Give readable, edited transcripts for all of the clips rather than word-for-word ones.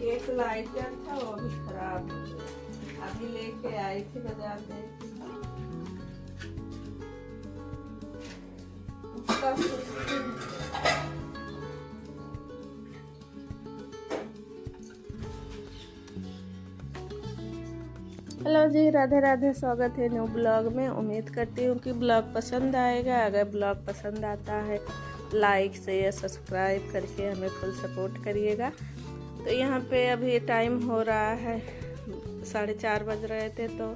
एक लाइटर था वो भी खराब हो गया, अभी लेके आई थी बाजार से। हेलो जी, राधे राधे। स्वागत है न्यू ब्लॉग में। उम्मीद करती हूँ कि ब्लॉग पसंद आएगा। अगर ब्लॉग पसंद आता है लाइक शेयर सब्सक्राइब करके हमें फुल सपोर्ट करिएगा। तो यहाँ पे अभी टाइम हो रहा है 4:30 बज रहे थे, तो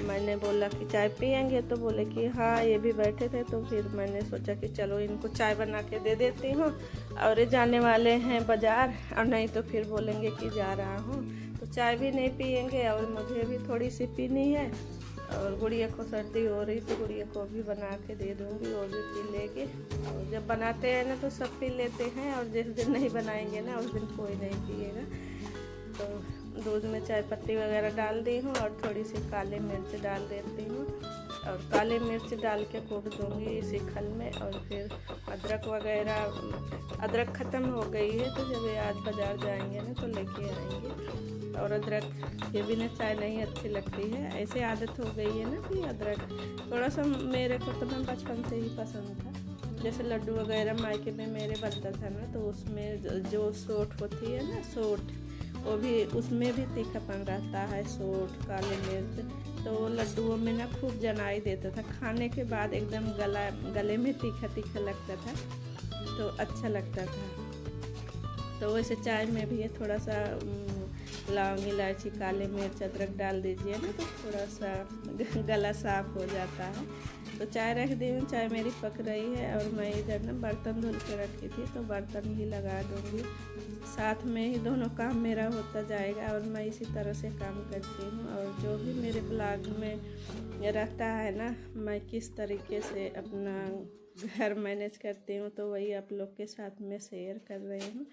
मैंने बोला कि चाय पियेंगे, तो बोले कि हाँ, ये भी बैठे थे। तो फिर मैंने सोचा कि चलो इनको चाय बना के दे देती हूँ, और ये जाने वाले हैं बाज़ार, और नहीं तो फिर बोलेंगे कि जा रहा हूँ। तो चाय भी नहीं पियेंगे और मुझे भी थोड़ी सी पीनी है। और गुड़िया को सर्दी हो रही तो गुड़िया को भी बना के दे दूँगी, वो भी पी लेगी। और जब बनाते हैं ना तो सब पी लेते हैं, और जिस दिन नहीं बनाएंगे ना उस दिन कोई नहीं पिएगा। तो दूध में चाय पत्ती वगैरह डाल दी हूँ और थोड़ी सी काली मिर्च डाल देती हूँ, और काली मिर्च डाल के कूट दूँगी इसी खल में। और फिर अदरक वगैरह, अदरक ख़त्म हो गई है तो जब ये आज बाज़ार जाएंगे ना तो लेके आएंगे। और अदरक के बिना चाय नहीं अच्छी लगती है, ऐसे आदत हो गई है ना कि अदरक थोड़ा सा, मेरे को तो मैं बचपन से ही पसंद था। जैसे लड्डू वगैरह मायके में मेरे बनता था ना, तो उसमें जो सोंठ होती है ना, सोंठ, वो भी उसमें भी तीखापन रहता है, सोंठ काली मिर्च। तो वो लड्डुओं में ना खूब जनाई देता था, खाने के बाद एकदम गले में तीखा तीखा लगता था, तो अच्छा लगता था। तो वैसे चाय में भी थोड़ा सा लौंग इलायची काली मिर्च अदरक डाल दीजिए ना, तो थोड़ा सा गला साफ हो जाता है। तो चाय रख दी हूँ, चाय मेरी पक रही है। और मैं इधर ना बर्तन धुल के रखी थी, तो बर्तन ही लगा दूँगी, साथ में ही दोनों काम मेरा होता जाएगा। और मैं इसी तरह से काम करती हूँ, और जो भी मेरे ब्लॉग में रहता है ना, मैं किस तरीके से अपना घर मैनेज करती हूँ, तो वही आप लोग के साथ में शेयर कर रही हूँ।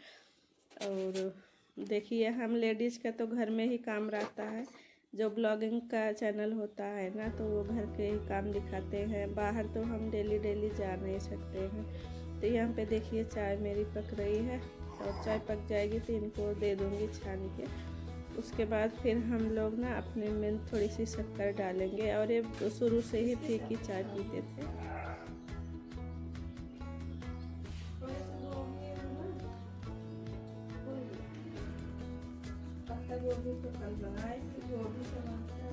और देखिए, हम लेडीज़ का तो घर में ही काम रहता है। जो ब्लॉगिंग का चैनल होता है ना, तो वो घर के ही काम दिखाते हैं, बाहर तो हम डेली जा नहीं सकते हैं। तो यहाँ पे देखिए चाय मेरी पक रही है, और चाय पक जाएगी तो इनको दे दूँगी छान के। उसके बाद फिर हम लोग ना अपने में थोड़ी सी शक्कर डालेंगे, और ये शुरू से ही फीकी चाय पीते थे। गोभी तो कल बनाए थे, गोभी टमाटर।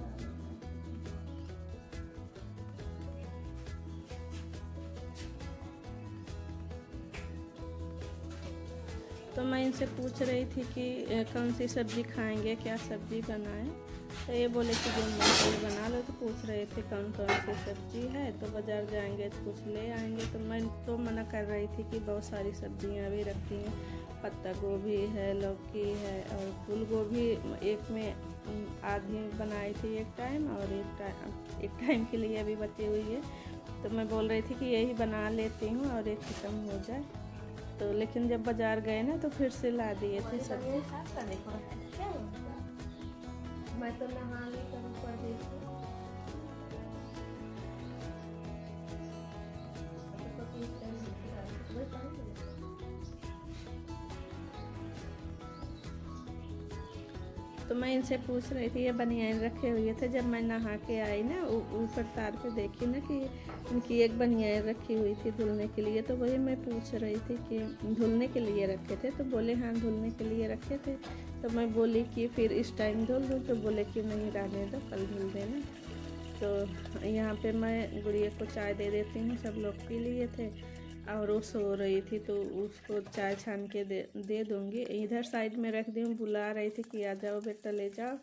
तो मैं इनसे पूछ रही थी कि कौन सी सब्ज़ी खाएंगे, क्या सब्ज़ी बनाएं। तो ये बोले कि जो मन बना लो। तो पूछ रहे थे कौन कौन सी सब्ज़ी है, तो बाज़ार जाएंगे तो कुछ ले आएंगे। तो मैं तो मना कर रही थी कि बहुत सारी सब्ज़ियाँ भी रखी हैं, पत्ता गोभी है, लौकी है, और फूल गोभी एक में आधी बनाई थी एक टाइम, और एक टाइम के लिए अभी बची हुई है। तो मैं बोल रही थी कि यही बना लेती हूँ और एक ख़त्म हो जाए। तो लेकिन जब बाज़ार गए ना तो फिर से ला दिए थे सब्ज़ी। मैं तो नहा ली तो मैं इनसे पूछ रही थी, ये बनियान रखे हुए थे। जब मैं नहा के आई ना, ऊपर तार पे देखी ना कि इनकी एक बनियान रखी हुई थी धुलने के लिए। तो वही मैं पूछ रही थी कि धुलने के लिए रखे थे, तो बोले हाँ धुलने के लिए रखे थे। तो मैं बोली कि फिर इस टाइम धुल दूँ, तो बोले कि नहीं रहने दो, कल धुल देना। तो यहाँ पे मैं गुड़िया को चाय दे देती हूँ, सब लोग पी लिए थे, और वो सो रही थी तो उसको चाय छान के दे दूँगी। इधर साइड में रख दी हूँ, बुला रही थी कि आ जाओ बेटा ले जाओ।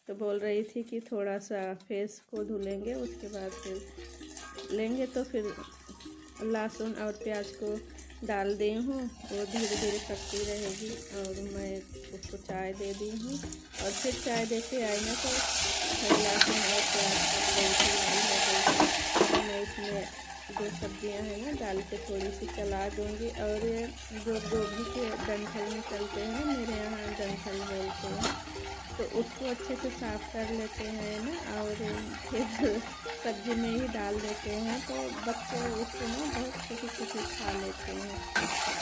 तो बोल रही थी कि थोड़ा सा फेस को धुलेंगे, उसके बाद फिर लेंगे। तो फिर लहसुन और प्याज को डाल दी हूँ, वो धीरे धीरे पकती रहेगी। और मैं उसको चाय दे दी हूँ, और फिर चाय दे के आई ना तो लहसुन और प्याज पक गई थी, लाल हो गई थी। मैं इसमें जो सब्जियां हैं ना डाल के थोड़ी सी चला दूँगी। और जो गोभी के डंठल निकलते हैं, मेरे यहाँ डंठल बोलते हैं, तो उसको अच्छे से साफ़ कर लेते हैं ना, और फिर सब्जी में ही डाल देते हैं। तो बच्चे उसको ना बहुत खुशी खा लेते हैं।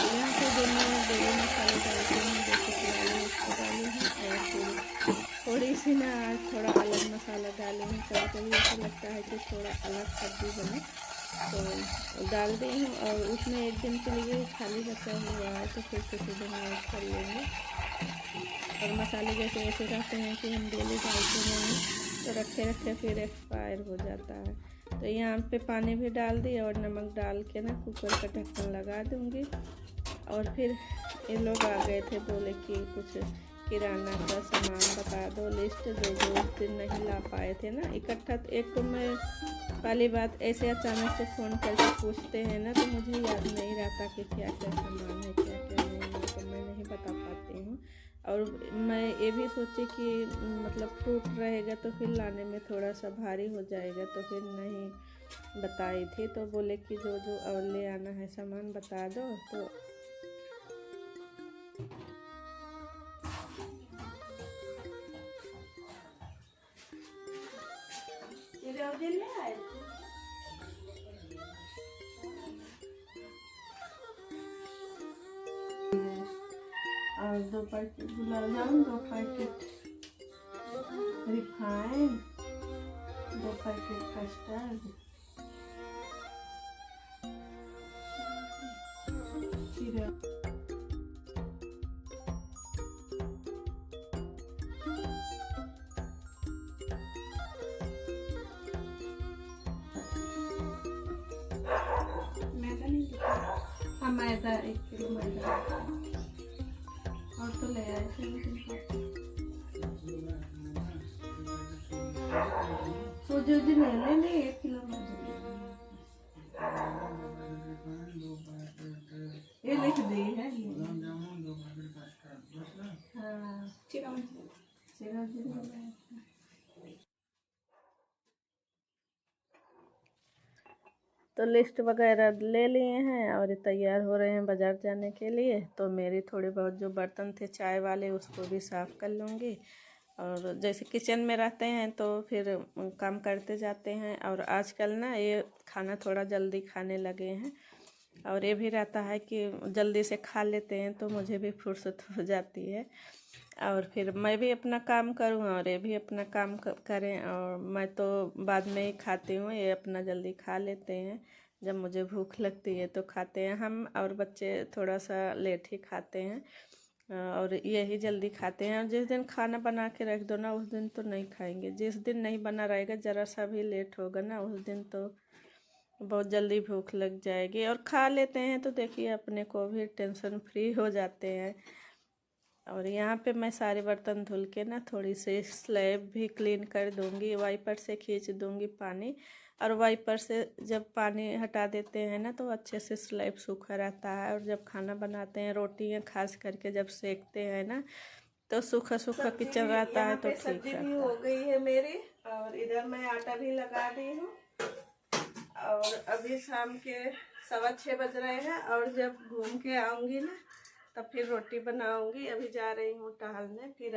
यहाँ पे जो मैं बेले मसाले डालती हूँ, जैसे कि आलू उसको डाली हूँ, से ना आज थोड़ा अलग मसाला डालेंगे। कभी कभी ऐसा लगता है कि थोड़ा अलग सब्ज़ी बने, तो डाल दी हूँ। और उसमें एक दिन के लिए खाली बचा हुआ है, तो फिर किसी दिन यूज़ कर लेंगे। और मसाले जैसे ऐसे रहते हैं कि हम डेली डालते नहीं, तो रखे रखे फिर एक्सपायर हो जाता है। तो यहाँ पे पानी भी डाल दी और नमक डाल के ना कुकर का ढक्कन लगा दूँगी। और फिर ये लोग आ गए थे, बोले कि कुछ किराना का सामान बता दो, लिस्ट जो उस दिन नहीं ला पाए थे ना इकट्ठा। एक तो मैं पहली बात ऐसे अचानक से फ़ोन करके पूछते हैं ना, तो मुझे याद नहीं रहता कि क्या क्या सामान है क्या क्या नहीं है, तो मैं नहीं बता पाती हूँ। और मैं ये भी सोची कि मतलब फ्रूट रहेगा तो फिर लाने में थोड़ा सा भारी हो जाएगा, तो फिर नहीं बताई थी। तो बोले कि जो जो और ले आना है सामान बता दो। तो और 2 packet gulab jamun, 2 packet refined, 2 packet custard, मैदा नहीं दिखा। हाँ मैदा 1 किलो मैदा और तो ले आए थे सूजी उजी नहीं लेंगे, 1 किलो मैदा ये लिख दी है। हाँ तो लिस्ट वगैरह ले लिए हैं और तैयार हो रहे हैं बाज़ार जाने के लिए। तो मेरी थोड़े बहुत जो बर्तन थे चाय वाले उसको भी साफ़ कर लूँगी। और जैसे किचन में रहते हैं तो फिर काम करते जाते हैं। और आजकल ना ये खाना थोड़ा जल्दी खाने लगे हैं, और ये भी रहता है कि जल्दी से खा लेते हैं तो मुझे भी फुर्सत हो जाती है। और फिर मैं भी अपना काम करूँ और ये भी अपना काम करें। और मैं तो बाद में ही खाती हूँ, ये अपना जल्दी खा लेते हैं। जब मुझे भूख लगती है तो खाते हैं हम, और बच्चे थोड़ा सा लेट ही खाते हैं और यही जल्दी खाते हैं। और जिस दिन खाना बना के रख दो ना उस दिन तो नहीं खाएंगे। जिस दिन नहीं बना रहेगा, ज़रा सा भी लेट होगा ना, उस दिन तो बहुत जल्दी भूख लग जाएगी। और खा लेते हैं तो देखिए अपने को भी टेंशन फ्री हो जाते हैं। और यहाँ पे मैं सारे बर्तन धुल के ना थोड़ी सी स्लैब भी क्लीन कर दूँगी, वाइपर से खींच दूँगी पानी। और वाइपर से जब पानी हटा देते हैं ना तो अच्छे से स्लैब सूखा रहता है। और जब खाना बनाते हैं, रोटियाँ खास करके जब सेकते हैं ना, तो सूखा सूखा किचन रहता है तो ठीक रहता है। सब्जी भी हो गई है मेरी, और इधर मैं आटा भी लगा दी हूँ। और अभी शाम के 6:15 बज रहे हैं, और जब घूम के आऊँगी ना तब फिर रोटी बनाऊंगी। अभी जा रही हूँ टहलने, फिर